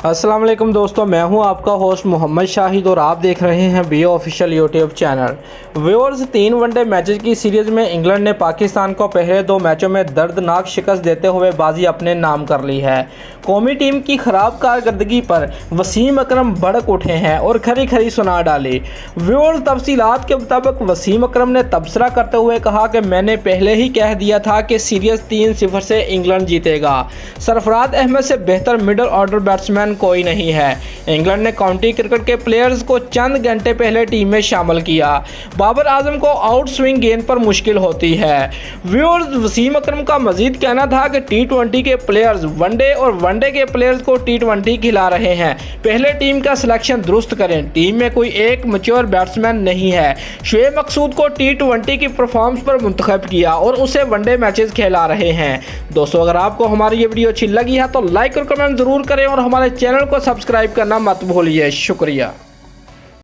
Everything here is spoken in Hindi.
अस्सलाम वालेकुम दोस्तों, मैं हूं आपका होस्ट मोहम्मद शाहिद और आप देख रहे हैं B O official YouTube channel. Viewers, 3 one day matches की सीरीज़ में इंग्लैंड ने पाकिस्तान को पहले 2 मैचों में दर्दनाक शिकस्त देते हुए बाजी अपने नाम कर ली है। कौमी टीम की ख़राब कारकर्दगी पर वसीम अकरम भड़क उठे हैं और खरी खरी सुना डाली। व्यूअर्स, तफसीलात के मुताबिक वसीम अकरम ने तबसरा करते हुए कहा कि मैंने पहले ही कह दिया था कि सीरीज़ 3-0 से इंग्लैंड जीतेगा। सरफराज अहमद से बेहतर मिडल ऑर्डर बैट्समैन कोई नहीं है। इंग्लैंड ने काउंटी क्रिकेट के प्लेयर्स को चंद घंटे पहले टीम में शामिल किया। बाबर आजम को आउट स्विंग गेंद पर मुश्किल होती है। व्यूअर्स, वसीम अकरम का मजीद कहना था कि T20 के प्लेयर्स वनडे और वनडे के प्लेयर्स को T20 खिला रहे हैं। पहले टीम का सिलेक्शन दुरुस्त करें। टीम में कोई एक मैच्योर बैट्समैन नहीं है। शुएब मकसूद को T20 की परफॉर्मेंस पर मुंतखब किया और उसे वनडे मैचेस खिला रहे हैं। दोस्तों, अगर आपको हमारी ये वीडियो अच्छी लगी है तो लाइक और कमेंट जरूर करें और हमारे चैनल को सब्सक्राइब करना मत भूलिए। शुक्रिया।